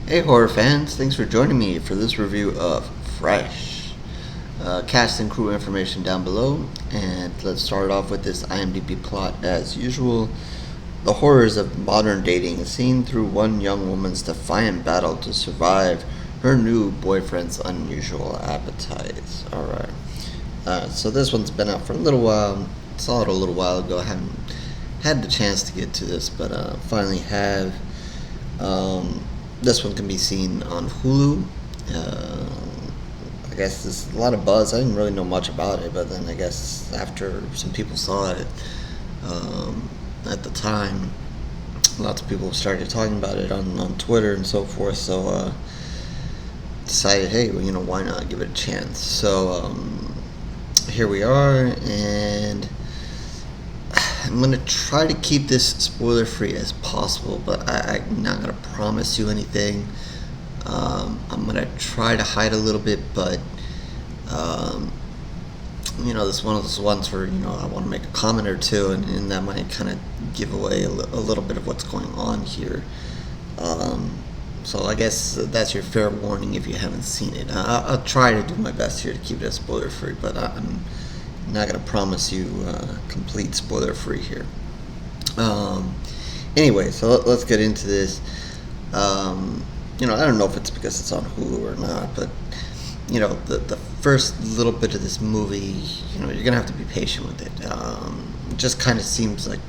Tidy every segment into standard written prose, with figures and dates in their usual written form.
Hey horror fans, thanks for joining me for this review of Fresh. Cast and crew information down below, and let's start off with this IMDb plot as usual. The horrors of modern dating seen through one young woman's defiant battle to survive her new boyfriend's unusual appetites. Alright, so this one's been out for a little while. Saw it a little while ago. I haven't had the chance to get to this, but finally have. This one can be seen on Hulu. I guess there's a lot of buzz. I didn't really know much about it, but then I guess after some people saw it at the time, lots of people started talking about it on Twitter and so forth. So decided, hey, well, why not give it a chance? So here we are, and I'm going to try to keep this spoiler free as possible, but I'm not going to promise you anything. I'm going to try to hide a little bit, but this is one of those ones where I want to make a comment or two, and that might kind of give away a little bit of what's going on here. So I guess that's your fair warning if you haven't seen it. I'll try to do my best here to keep it spoiler free, but I'm not going to promise you complete spoiler free here. Anyway, so let's get into this. I don't know if it's because it's on Hulu or not, but the first little bit of this movie, you're gonna have to be patient with it. It just kind of seems like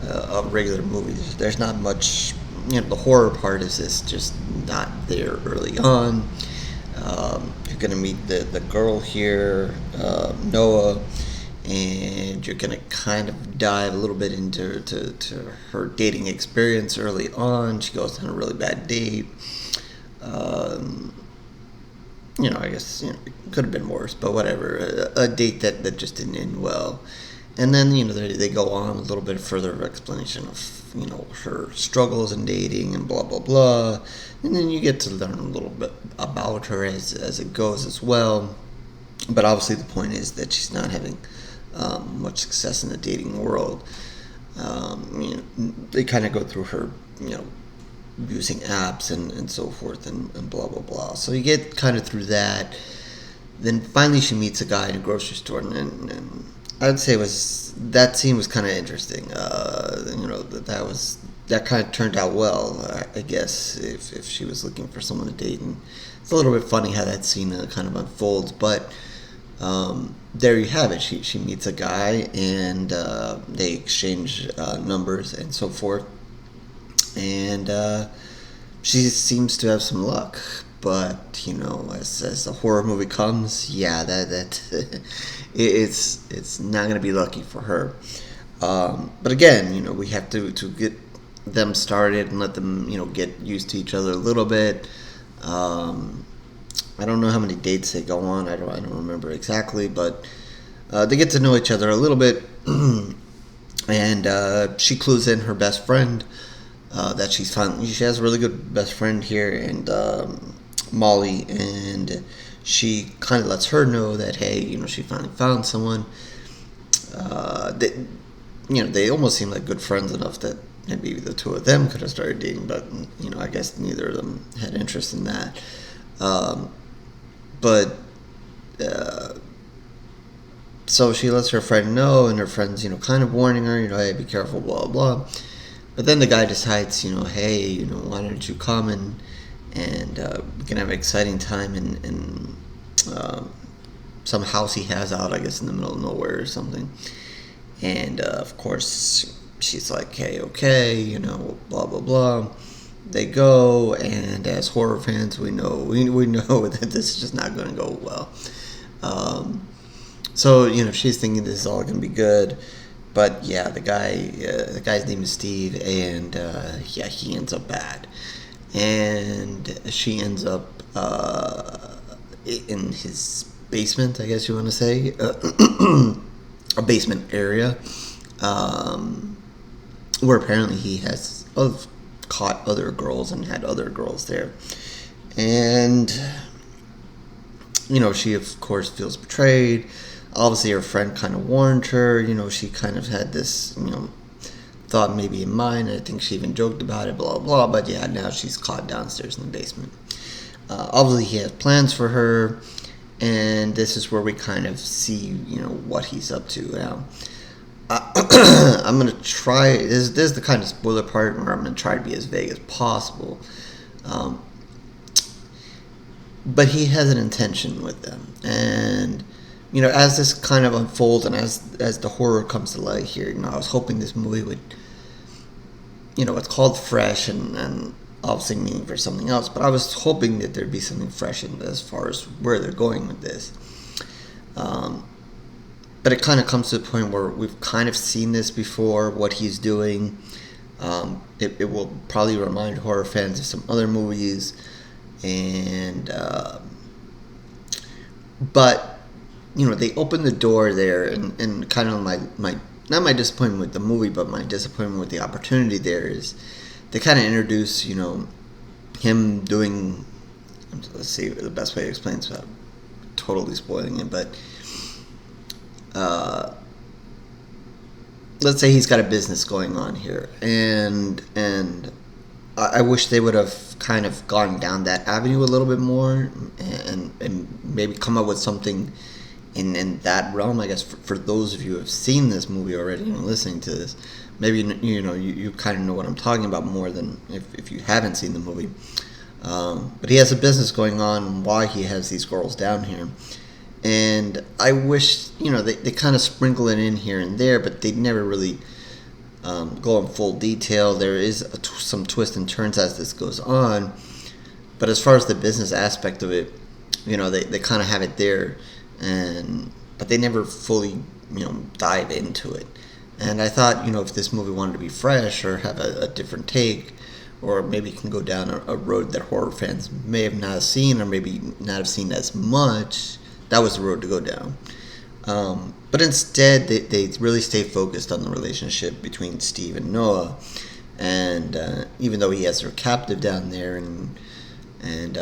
a regular movie. There's not much. The horror part is just not there early on. You're gonna meet the girl here, Noah, and you're gonna kind of dive a little bit into to her dating experience early on. She goes on a really bad date. I guess it could have been worse, but whatever. A date that just didn't end well. And then they go on a little bit further of explanation of her struggles in dating and blah blah blah, and then you get to learn a little bit about her as it goes as well. But obviously the point is that she's not having much success in the dating world. They kind of go through her using apps and so forth and blah blah blah. So you get kind of through that. Then finally she meets a guy in a grocery store, and I'd say that scene was kind of interesting. That kind of turned out well, I guess, if she was looking for someone to date. And it's a little bit funny how that scene kind of unfolds, but there you have it. She meets a guy, and they exchange numbers and so forth, and she seems to have some luck. But as the horror movie comes, that it's not going to be lucky for her. But again, we have to get them started and let them get used to each other a little bit. I don't know how many dates they go on. I don't remember exactly, but they get to know each other a little bit, and she clues in her best friend that she has a really good best friend here, and Molly, and she kind of lets her know that, hey, she finally found someone. They almost seem like good friends enough that maybe the two of them could have started dating, but I guess neither of them had interest in that. So she lets her friend know, and her friend's kind of warning her, hey, be careful, blah blah. But then the guy decides, hey, why don't you come and we can have an exciting time in some house he has out, I guess, in the middle of nowhere or something. And of course, she's like, hey, okay, blah blah blah. They go, and as horror fans, we know that this is just not going to go well. So she's thinking this is all going to be good. But yeah, the guy's name is Steve, and he ends up bad, and she ends up in his basement, I guess you want to say, a basement area, where apparently he has caught other girls and had other girls there, and she of course feels betrayed. Obviously her friend kind of warned her. She kind of had this thought maybe in mind. I think she even joked about it, blah, blah, but yeah, now she's caught downstairs in the basement. Obviously, he has plans for her, and this is where we kind of see, what he's up to now. I'm going to try, this is the kind of spoiler part where I'm going to try to be as vague as possible. But he has an intention with them, and as this kind of unfolds and as the horror comes to light here, I was hoping this movie would, it's called Fresh and obviously meaning for something else, but I was hoping that there'd be something fresh in as far as where they're going with this. But it kind of comes to the point where we've kind of seen this before, what he's doing. It will probably remind horror fans of some other movies, and but they open the door there, and kind of my not my disappointment with the movie, but my disappointment with the opportunity there is they kind of introduce him doing, let's see the best way to explain it without totally spoiling it, but let's say he's got a business going on here, and I wish they would have kind of gone down that avenue a little bit more, and maybe come up with something in that realm. I guess for those of you who have seen this movie already and listening to this, maybe you kind of know what I'm talking about more than if you haven't seen the movie. But he has a business going on, and why he has these girls down here. And I wish, they kind of sprinkle it in here and there, but they never really go in full detail. There is some twists and turns as this goes on. But as far as the business aspect of it, they kind of have it there, but they never fully, dive into it. And I thought, if this movie wanted to be fresh or have a different take, or maybe it can go down a road that horror fans may have not seen, or maybe not have seen as much, that was the road to go down. But instead, they really stay focused on the relationship between Steve and Noah. And even though he has her captive down there, and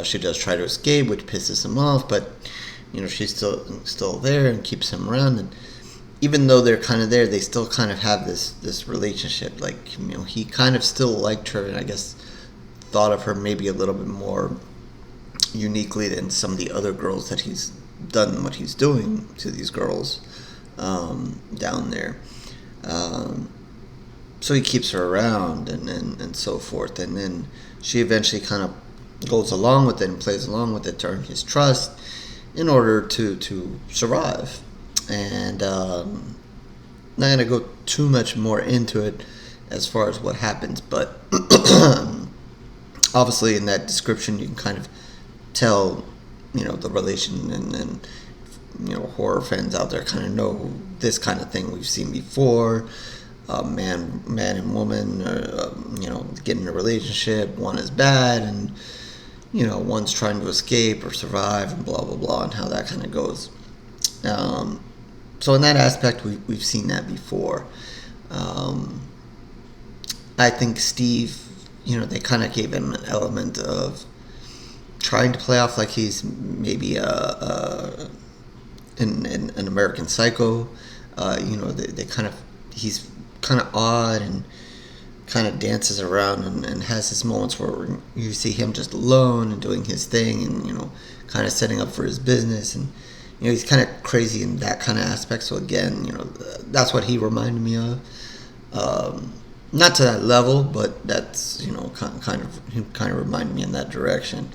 she does try to escape, which pisses him off, but she's still there and keeps him around. And even though they're kind of there, they still kind of have this relationship. Like, he kind of still liked her, and I guess thought of her maybe a little bit more uniquely than some of the other girls that he's done what he's doing to these girls down there. So he keeps her around and so forth. And then she eventually kind of goes along with it and plays along with it to earn his trust in order to survive. And I'm not going to go too much more into it as far as what happens, but obviously in that description you can kind of tell the relation, and horror fans out there kind of know this kind of thing we've seen before. Man and woman, get in a relationship. One is bad, and one's trying to escape or survive, and blah blah blah, and how that kind of goes. So in that aspect, we've seen that before. I think Steve, they kind of gave him an element of trying to play off like he's maybe an American Psycho. They kind of, he's kind of odd and kind of dances around and has his moments where you see him just alone and doing his thing, and kind of setting up for his business, and he's kind of crazy in that kind of aspect. So again, that's what he reminded me of. Not to that level, but that's he kind of reminded me in that direction.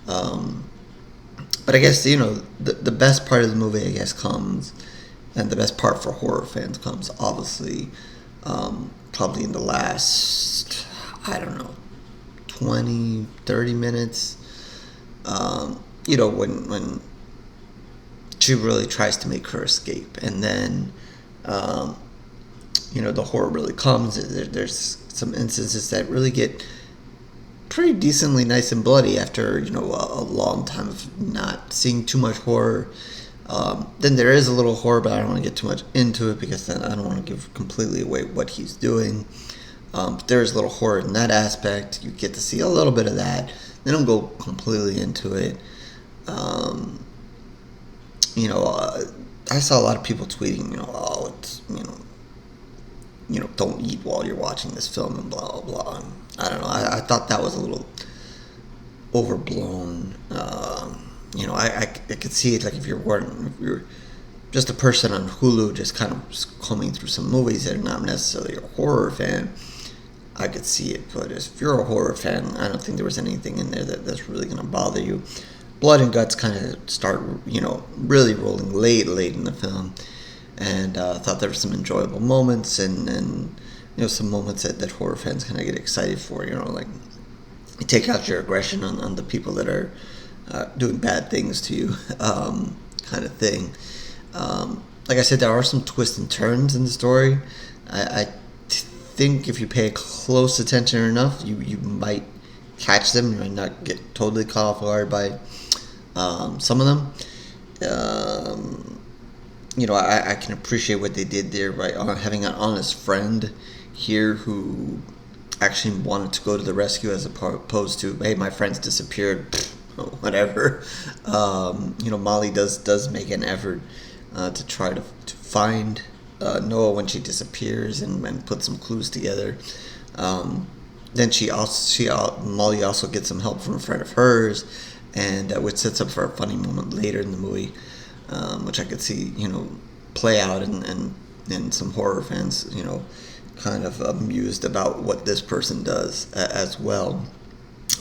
But I guess the best part of the movie, I guess, comes, and the best part for horror fans comes obviously probably in the last, I don't know, 20-30 minutes. When she really tries to make her escape, and then the horror really comes. There's some instances that really get pretty decently nice and bloody after a long time of not seeing too much horror. Then there is a little horror, but I don't want to get too much into it because then I don't want to give completely away what he's doing. But there is a little horror in that aspect. You get to see a little bit of that. They don't go completely into it. I saw a lot of people tweeting, it's don't eat while you're watching this film and blah, blah, blah. And I don't know. I thought that was a little overblown. I could see it, like, if you're just a person on Hulu just kind of combing through some movies that are not necessarily a horror fan, I could see it. But if you're a horror fan, I don't think there was anything in there that's really going to bother you. Blood and guts kind of start, really rolling late in the film. And I thought there were some enjoyable moments and some moments that horror fans kind of get excited for. Like, you take out your aggression on the people that are doing bad things to you, kind of thing. Like I said, there are some twists and turns in the story. I think if you pay close attention enough, you might catch them. You might not get totally caught off guard by some of them. I can appreciate what they did there by having an honest friend here who actually wanted to go to the rescue, as opposed to, hey, my friend's disappeared, whatever. Molly does make an effort to try to find Noah when she disappears and put some clues together. Then Molly also gets some help from a friend of hers, and which sets up for a funny moment later in the movie, which I could see play out and some horror fans kind of amused about what this person does as well,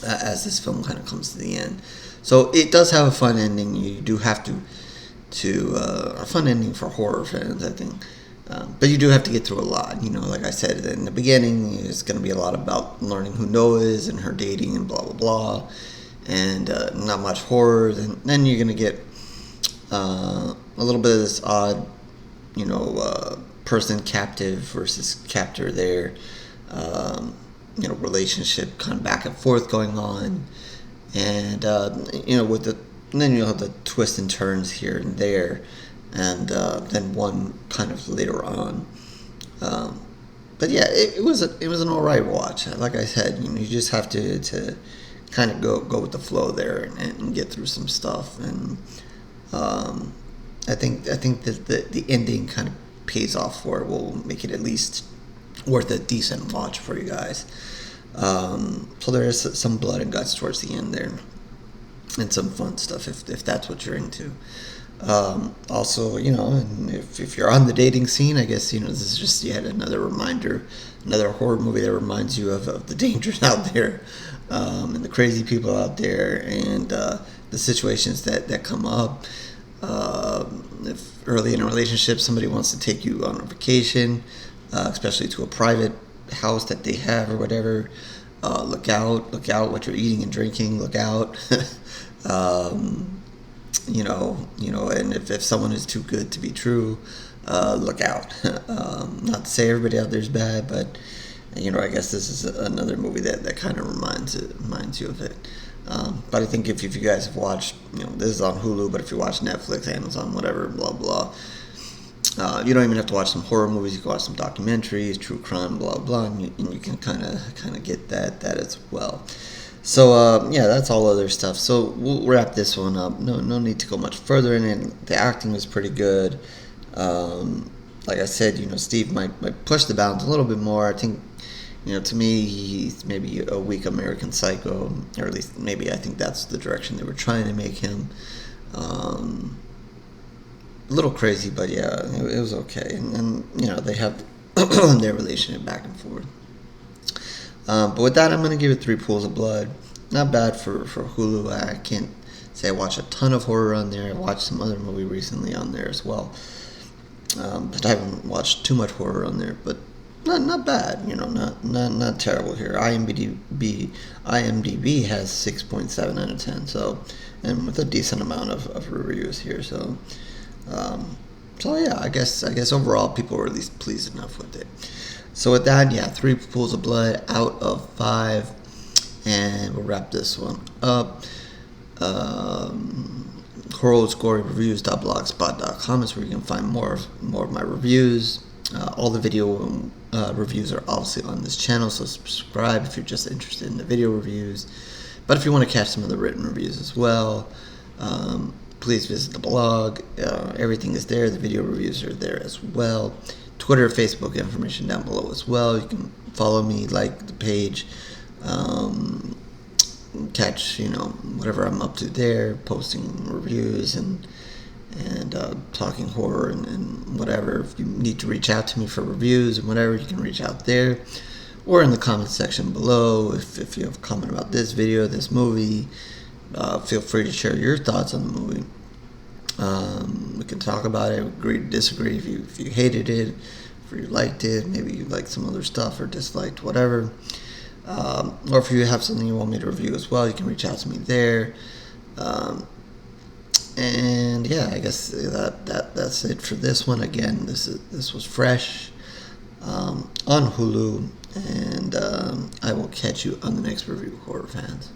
as this film kind of comes to the end. So it does have a fun ending. You do have to a fun ending for horror fans, I think. But you do have to get through a lot. Like I said in the beginning, it's going to be a lot about learning who Noah is and her dating and blah, blah, blah. And not much horror. And then you're going to get a little bit of this odd, person captive versus captor there. Relationship kind of back and forth going on. And, then you'll have the twists and turns here and there. And then one kind of later on. But yeah, it was an alright watch. Like I said, you just have to kind of go with the flow there and get through some stuff. And I think that the ending kind of pays off for it. Will make it at least worth a decent watch for you guys. So there is some blood and guts towards the end there, and some fun stuff if that's what you're into. Also, and if you're on the dating scene, I guess this is just yet another reminder, another horror movie that reminds you of the dangers out there, and the crazy people out there, and the situations that come up. If early in a relationship somebody wants to take you on a vacation, especially to a private house that they have or whatever, look out what you're eating and drinking. Look out. And if someone is too good to be true, look out. Not to say everybody out there is bad, but I guess this is another movie that kind of reminds you of it. But I think if you guys have watched, this is on Hulu, but if you watch Netflix, Amazon, whatever, blah blah, you don't even have to watch some horror movies. You can watch some documentaries, true crime, blah blah, and you can kind of get that as well. So that's all other stuff. So we'll wrap this one up. No need to go much further in it. The acting was pretty good. Like I said, Steve might push the bounds a little bit more. I think, to me, he's maybe a weak American Psycho, or at least maybe I think that's the direction they were trying to make him. A little crazy, but yeah, it was okay. And they have their relationship back and forth. But with that, I'm going to give it 3 pools of blood. Not bad for Hulu. I can't say I watch a ton of horror on there. I watched some other movie recently on there as well. But I haven't watched too much horror on there. But not bad. Not terrible here. IMDb has 6.7 out of 10. So, and with a decent amount of reviews here. So yeah, I guess overall people were at least pleased enough with it. So with that, 3 pools of blood out of 5, and we'll wrap this one up. HorrorScoreReviews.blogspot.com is where you can find more of my reviews. All the video reviews are obviously on this channel, so subscribe if you're just interested in the video reviews. But if you want to catch some of the written reviews as well, please visit the blog. Everything is there. The video reviews are there as well. Twitter, Facebook, information down below as well. You can follow me, like the page, catch whatever I'm up to there, posting reviews and talking horror and whatever. If you need to reach out to me for reviews and whatever, you can reach out there, or in the comment section below. If you have a comment about this video, this movie, feel free to share your thoughts on the movie. We can talk about it, agree to disagree. If you hated it, if you liked it, maybe you liked some other stuff or disliked whatever, or if you have something you want me to review as well, you can reach out to me there. And yeah, I guess that's it for this one. Again, this was fresh on Hulu, and I will catch you on the next review, horror fans.